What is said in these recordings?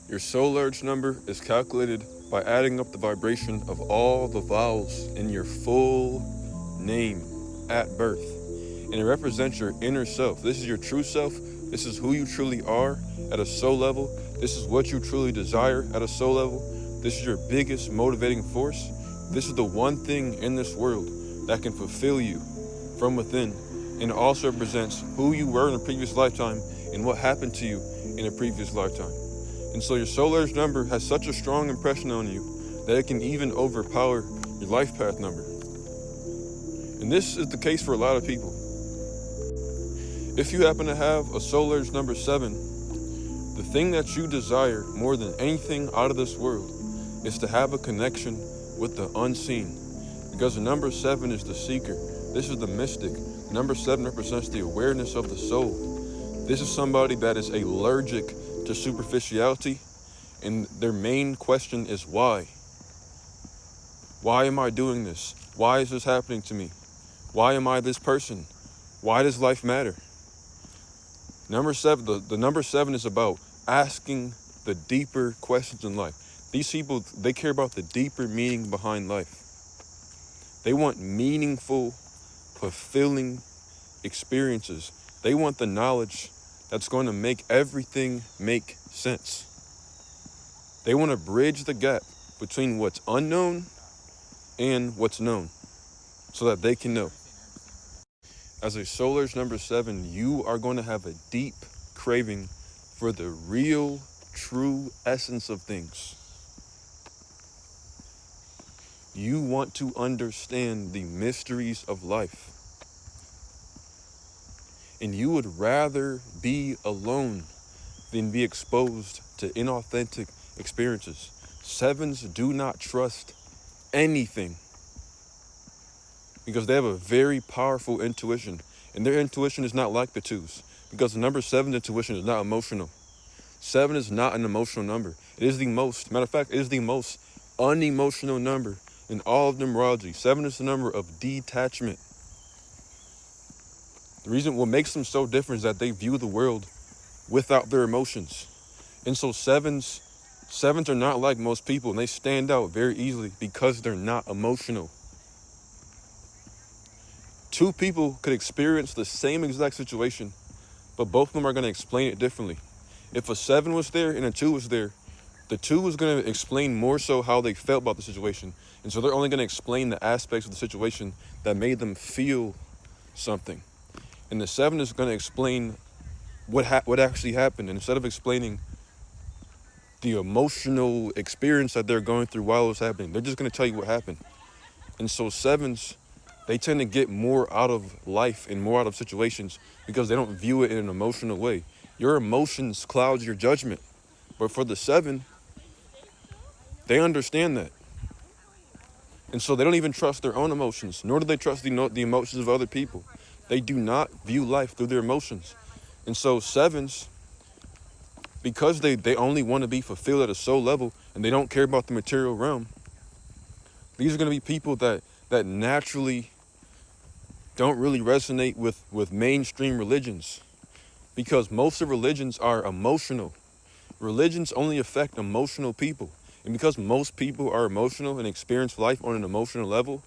Your soul urge number is calculated by adding up the vibration of all the vowels in your full name at birth. And it represents your inner self. This is your true self. This is who you truly are at a soul level. This is what you truly desire at a soul level. This is your biggest motivating force. This is the one thing in this world that can fulfill you from within. And it also represents who you were in a previous lifetime and what happened to you in a previous lifetime. And so your soul urge number has such a strong impression on you that it can even overpower your life path number. And this is the case for a lot of people. If you happen to have a soul urge number 7, the thing that you desire more than anything out of this world is to have a connection with the unseen. Because the number 7 is the seeker. This is the mystic. Number 7 represents the awareness of the soul. This is somebody that is allergic to superficiality, and their main question is why? Why am I doing this? Why is this happening to me? Why am I this person? Why does life matter? Number 7, the number 7 is about asking the deeper questions in life. These people, they care about the deeper meaning behind life. They want meaningful, fulfilling experiences. They want the knowledge that's going to make everything make sense. They want to bridge the gap between what's unknown and what's known so that they can know. As a soul urge number 7, you are going to have a deep craving for the real, true essence of things. You want to understand the mysteries of life. And you would rather be alone than be exposed to inauthentic experiences. 7s do not trust anything because they have a very powerful intuition. And their intuition is not like the 2s because the number 7 intuition is not emotional. 7 is not an emotional number. It is the most, matter of fact, it is the most unemotional number in all of numerology. 7 is the number of detachment. The reason what makes them so different is that they view the world without their emotions. And so sevens are not like most people, and they stand out very easily because they're not emotional. 2 people could experience the same exact situation, but both of them are going to explain it differently. If a 7 was there and a 2 was there, the 2 was going to explain more so how they felt about the situation. And so they're only going to explain the aspects of the situation that made them feel something. And the 7 is going to explain what actually happened. And instead of explaining the emotional experience that they're going through while it was happening, they're just going to tell you what happened. And so 7s, they tend to get more out of life and more out of situations because they don't view it in an emotional way. Your emotions clouds your judgment. But for the 7, they understand that. And so they don't even trust their own emotions, nor do they trust the emotions of other people. They do not view life through their emotions. And so 7s, because they only want to be fulfilled at a soul level and they don't care about the material realm, these are going to be people that naturally don't really resonate with mainstream religions because most of religions are emotional. Religions only affect emotional people. And because most people are emotional and experience life on an emotional level,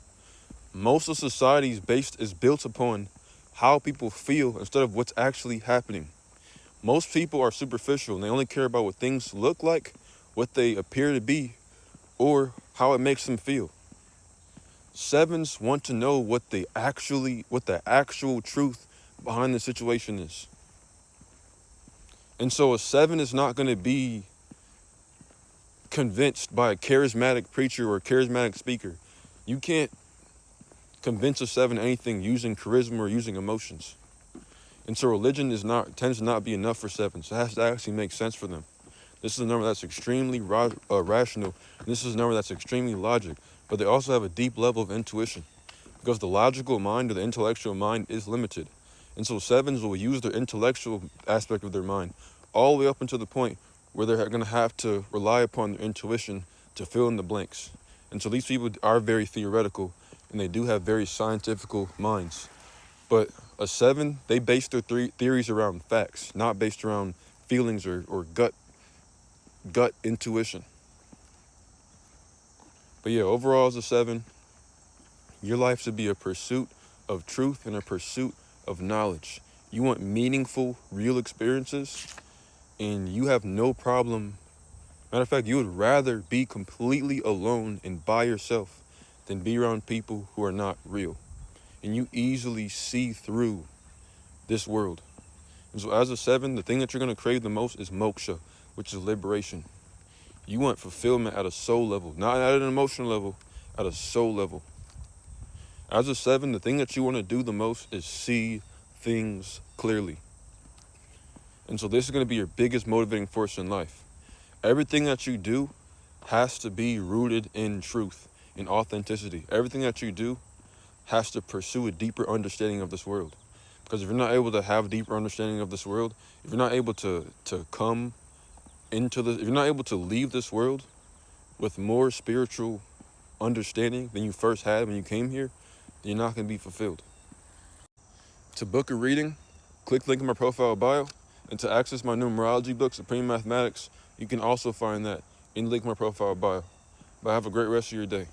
most of society is built upon how people feel instead of what's actually happening. Most people are superficial and they only care about what things look like, what they appear to be, or how it makes them feel. 7s want to know what the actual truth behind the situation is. And so a 7 is not going to be convinced by a charismatic preacher or a charismatic speaker. You can't convince a 7 anything using charisma or using emotions. And so religion tends to not be enough for 7s. It has to actually make sense for them. This is a number that's extremely rational. And this is a number that's extremely logic. But they also have a deep level of intuition because the logical mind or the intellectual mind is limited. And so 7s will use their intellectual aspect of their mind all the way up until the point where they're going to have to rely upon their intuition to fill in the blanks. And so these people are very theoretical and they do have very scientific minds. But a 7, they base their theories around facts, not based around feelings or gut gut intuition. But yeah, overall as a 7, your life should be a pursuit of truth and a pursuit of knowledge. You want meaningful, real experiences, and you have no problem. Matter of fact, you would rather be completely alone and by yourself than be around people who are not real. And you easily see through this world. And so as a 7, the thing that you're going to crave the most is moksha, which is liberation. You want fulfillment at a soul level, not at an emotional level, at a soul level. As a 7, the thing that you want to do the most is see things clearly. And so this is going to be your biggest motivating force in life. Everything that you do has to be rooted in truth, in authenticity. Everything that you do has to pursue a deeper understanding of this world. Because if you're not able to have a deeper understanding of this world, if you're not able to come into this, if you're not able to leave this world with more spiritual understanding than you first had when you came here, then you're not going to be fulfilled. To book a reading, click the link in my profile bio. And to access my numerology book, Supreme Mathematics, you can also find that in the link in my profile bio. But have a great rest of your day.